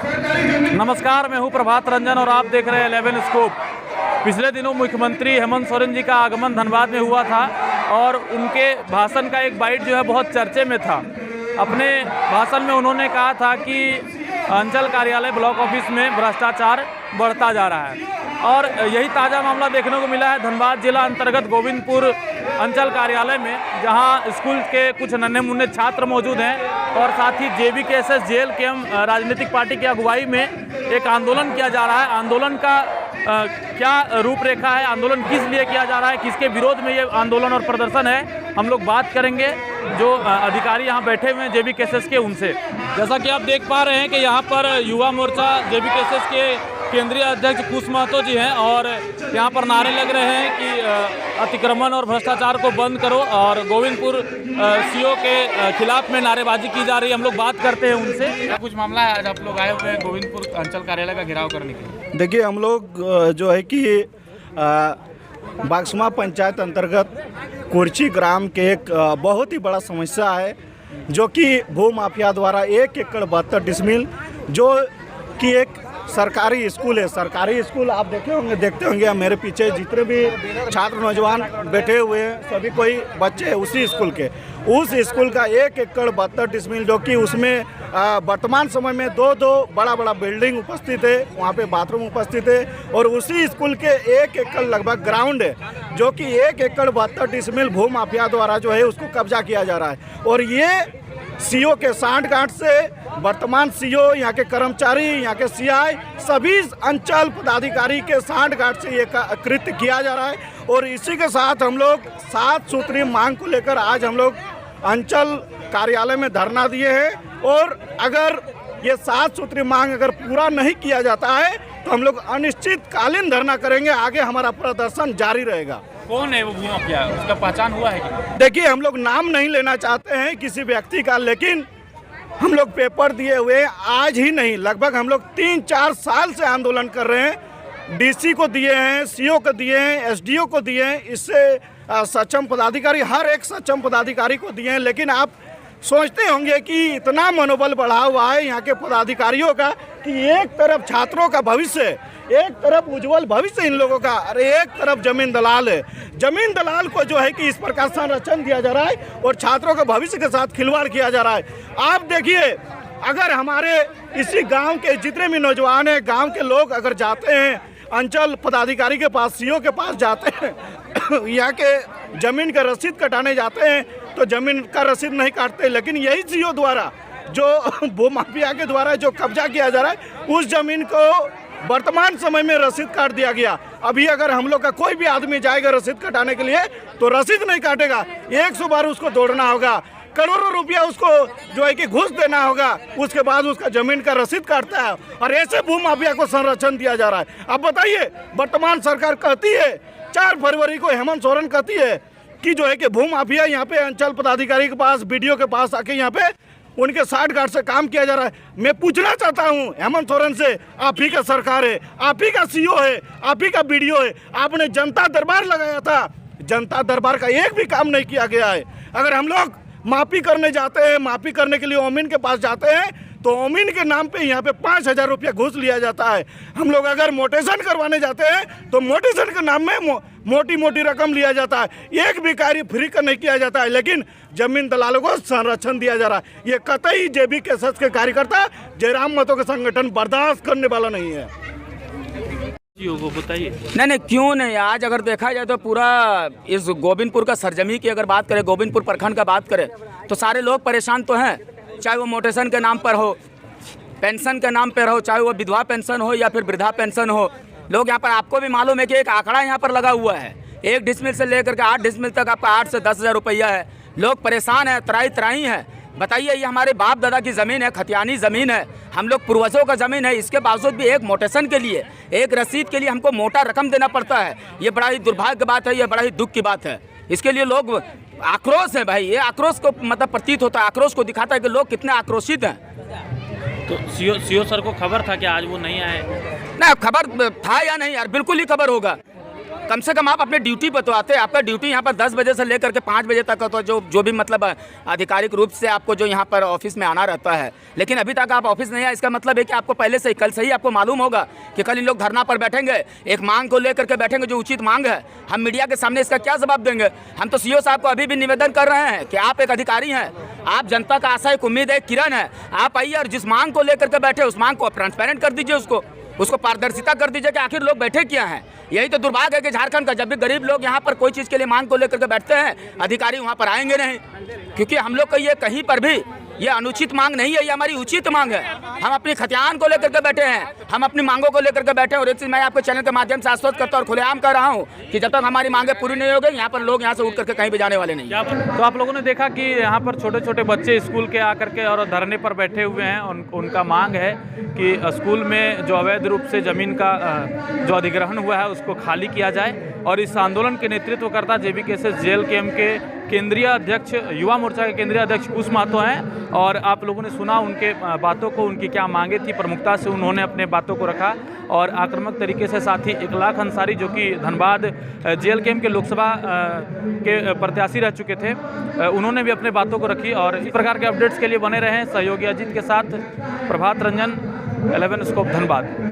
नमस्कार, मैं हूं प्रभात रंजन और आप देख रहे हैं 11 स्कोप। पिछले दिनों मुख्यमंत्री हेमंत सोरेन जी का आगमन धनबाद में हुआ था और उनके भाषण का एक बाइट जो है बहुत चर्चे में था। अपने भाषण में उन्होंने कहा था कि अंचल कार्यालय ब्लॉक ऑफिस में भ्रष्टाचार बढ़ता जा रहा है और यही ताज़ा मामला देखने को मिला है धनबाद जिला अंतर्गत गोविंदपुर अंचल कार्यालय में, जहां स्कूल के कुछ नन्हे मुन्ने छात्र मौजूद हैं और साथ ही JBKSS जेल के राजनीतिक पार्टी की अगुवाई में एक आंदोलन किया जा रहा है। आंदोलन का क्या रूपरेखा है, आंदोलन किस लिए किया जा रहा है, किसके विरोध में ये आंदोलन और प्रदर्शन है, हम लोग बात करेंगे जो अधिकारी यहाँ बैठे हुए हैं JBKSS के उनसे। जैसा कि आप देख पा रहे हैं कि यहाँ पर युवा मोर्चा JBKSS के केंद्रीय अध्यक्ष कुश महतो जी हैं और यहाँ पर नारे लग रहे हैं कि अतिक्रमण और भ्रष्टाचार को बंद करो और गोविंदपुर CO के खिलाफ में नारेबाजी की जा रही है। हम लोग बात करते हैं उनसे। कुछ मामला है, आज आप लोग आए हुए हैं गोविंदपुर अंचल कार्यालय का घेराव करने के लिए। देखिए, हम लोग जो है कि बागसुमा पंचायत अंतर्गत कुर्ची ग्राम के एक बहुत ही बड़ा समस्या है, जो कि भू माफिया द्वारा 1 एकड़ 72 डिसमिल जो कि एक सरकारी स्कूल है। सरकारी स्कूल आप देखते होंगे मेरे पीछे जितने भी छात्र नौजवान बैठे हुए हैं, सभी कोई बच्चे हैं उसी स्कूल के। उस स्कूल का 1 एकड़ 72 डिसमिल जो कि उसमें वर्तमान समय में दो बड़ा बिल्डिंग उपस्थित है, वहाँ पे बाथरूम उपस्थित है और उसी स्कूल के 1 एकड़ लगभग ग्राउंड है, जो कि 1 एकड़ 72 डिसमिल भू माफिया द्वारा जो है उसको कब्जा किया जा रहा है। और ये CO के सांठगांठ से वर्तमान CO, यहाँ के कर्मचारी, यहाँ के CI, सभी अंचल पदाधिकारी के सांठगांठ से ये कृत्य किया जा रहा है। और इसी के साथ हम लोग 7 सूत्री मांग को लेकर आज हम लोग अंचल कार्यालय में धरना दिए हैं और अगर ये 7 सूत्री मांग अगर पूरा नहीं किया जाता है तो हम लोग अनिश्चितकालीन धरना करेंगे। आगे हमारा प्रदर्शन जारी रहेगा। कौन है वो भू माफिया, उसका पहचान हुआ है कि? देखिए, हम लोग नाम नहीं लेना चाहते हैं किसी व्यक्ति का, लेकिन हम लोग पेपर दिए हुए आज ही नहीं, लगभग हम लोग 3-4 साल से आंदोलन कर रहे हैं। DC को दिए हैं, CO को दिए हैं, SDO को दिए हैं, इससे सक्षम पदाधिकारी, हर एक सक्षम पदाधिकारी को दिए हैं। लेकिन आप सोचते होंगे कि इतना मनोबल बढ़ा हुआ है यहाँ के पदाधिकारियों का कि एक तरफ छात्रों का भविष्य, एक तरफ उज्जवल भविष्य इन लोगों का, अरे एक तरफ जमीन दलाल है। जमीन दलाल को जो है कि इस प्रकार संरक्षण दिया जा रहा है और छात्रों के भविष्य के साथ खिलवाड़ किया जा रहा है। आप देखिए, अगर हमारे इसी गांव के जितने भी नौजवान हैं, गांव के लोग अगर जाते हैं अंचल पदाधिकारी के पास, CO के पास जाते हैं यहाँ के जमीन का रसीद कटाने जाते हैं तो जमीन का रसीद नहीं काटते, लेकिन यही CO द्वारा जो भू माफिया के द्वारा जो कब्जा किया जा रहा है उस जमीन को वर्तमान समय में रसीद काट दिया गया। अभी अगर हम लोग का कोई भी आदमी जाएगा रसीद कटाने के लिए तो रसीद नहीं काटेगा, 100 बार उसको दौड़ना होगा, करोड़ों रुपया उसको जो है कि घूस देना होगा, उसके बाद उसका जमीन का रसीद काटता है और ऐसे भू माफिया को संरक्षण दिया जा रहा है। अब बताइए, वर्तमान सरकार कहती है 4 फरवरी को हेमंत सोरेन कहती है कि जो है कि भू माफिया यहाँ पे अंचल पदाधिकारी के पास, BDO के पास आके यहाँ पे उनके सांठगांठ से काम किया जा रहा है। मैं पूछना चाहता हूँ हेमंत सोरेन से, आप ही का सरकार है, आप ही का CO है, आप ही का BDO है, आपने जनता दरबार लगाया था, जनता दरबार का एक भी काम नहीं किया गया है। अगर हम लोग माफी करने जाते हैं, माफी करने के लिए ओमिन के पास जाते हैं तो ओमिन के नाम पे यहाँ पे 5000 रुपया घूस लिया जाता है। हम लोग अगर मोटेशन करवाने जाते हैं तो मोटेशन के नाम में मोटी रकम लिया जाता है, एक भी कार्य फ्री का नहीं किया जाता है, लेकिन जमीन दलालों को संरक्षण दिया जा रहा है। ये कतई JBKSS के कार्यकर्ता, जयराम महतो के संगठन बर्दाश्त करने वाला नहीं है। वो बताइए। नहीं, क्यों नहीं। आज अगर देखा जाए तो पूरा इस गोविंदपुर का सरजमी की अगर बात करें, गोविंदपुर प्रखंड का बात करें तो सारे लोग परेशान तो हैं, चाहे वो मोटेशन के नाम पर हो, पेंशन के नाम पर हो, चाहे वो विधवा पेंशन हो या फिर वृद्धा पेंशन हो। लोग यहाँ पर, आपको भी मालूम है कि एक आंकड़ा यहाँ पर लगा हुआ है, 1 डिसमिल से लेकर के 8 डिसमिल तक आपका 8 से 10 हज़ार रुपया है। लोग परेशान हैं, त्राही है। बताइए, ये हमारे बाप दादा की ज़मीन है, खतियानी ज़मीन है, हम लोग पूर्वजों का ज़मीन है, इसके बावजूद भी एक मोटेशन के लिए, एक रसीद के लिए हमको मोटा रकम देना पड़ता है। ये बड़ा ही दुर्भाग्य की बात है, ये बड़ा ही दुख की बात है। इसके लिए लोग आक्रोश है भाई, ये आक्रोश को मतलब प्रतीत होता है, आक्रोश को दिखाता है कि लोग कितने आक्रोशित हैं। तो CO सर को खबर था कि आज वो नहीं आए? ना, खबर था या नहीं यार, बिल्कुल ही खबर होगा। कम से कम आप अपने ड्यूटी पर तो आते। आपका ड्यूटी यहाँ पर 10 बजे से लेकर के 5 बजे तक तो जो भी मतलब आधिकारिक रूप से आपको जो यहाँ पर ऑफिस में आना रहता है, लेकिन अभी तक आप ऑफिस नहीं आए। इसका मतलब है कि आपको पहले से कल से ही आपको मालूम होगा कि कल इन लोग धरना पर बैठेंगे, एक मांग को लेकर के बैठेंगे जो उचित मांग है। हम मीडिया के सामने इसका क्या जवाब देंगे? हम तो सीओ साहब को अभी भी निवेदन कर रहे हैं कि आप एक अधिकारी हैं, आप जनता का आशा एक उम्मीद है, एक किरण है, आप आइए और जिस मांग को लेकर के बैठे उस मांग को ट्रांसपेरेंट कर दीजिए, उसको पारदर्शिता कर दीजिए कि आखिर लोग बैठे क्या हैं। यही तो दुर्भाग्य है कि झारखंड का, जब भी गरीब लोग यहाँ पर कोई चीज़ के लिए मांग को लेकर के बैठते हैं, अधिकारी वहाँ पर आएंगे नहीं, क्योंकि हम लोग का ये कहीं पर भी ये अनुचित मांग नहीं है, ये हमारी उचित मांग है। हम अपनी खतियान को लेकर के बैठे हैं, हम अपनी मांगों को लेकर के बैठे हैं। और एक चीज़ मैं आपके चैनल के माध्यम से आश्वस्त करता हूँ और खुलेआम कर रहा हूँ कि जब तक हमारी मांगें पूरी नहीं हो गई, यहाँ पर लोग यहाँ से उठ करके कहीं भी जाने वाले नहीं। तो आप लोगों ने देखा कि यहाँ पर छोटे छोटे बच्चे स्कूल के आकर के और धरने पर बैठे हुए हैं। उनका मांग है कि स्कूल में जो अवैध रूप से ज़मीन का जो अधिग्रहण हुआ है उसको खाली किया जाए। और इस आंदोलन के नेतृत्व करता JBKSS JLKM के केंद्रीय अध्यक्ष, युवा मोर्चा के केंद्रीय अध्यक्ष कुश महतो हैं। और आप लोगों ने सुना उनके बातों को, उनकी क्या मांगे थी, प्रमुखता से उन्होंने अपने बातों को रखा और आक्रामक तरीके से। साथी इकलाक अंसारी जो कि धनबाद JLKM के लोकसभा के प्रत्याशी रह चुके थे, उन्होंने भी अपने बातों को रखी। और इस प्रकार के अपडेट्स के लिए बने रहें सहयोगी अजीत के साथ। प्रभात रंजन, 11 स्कोप, धनबाद।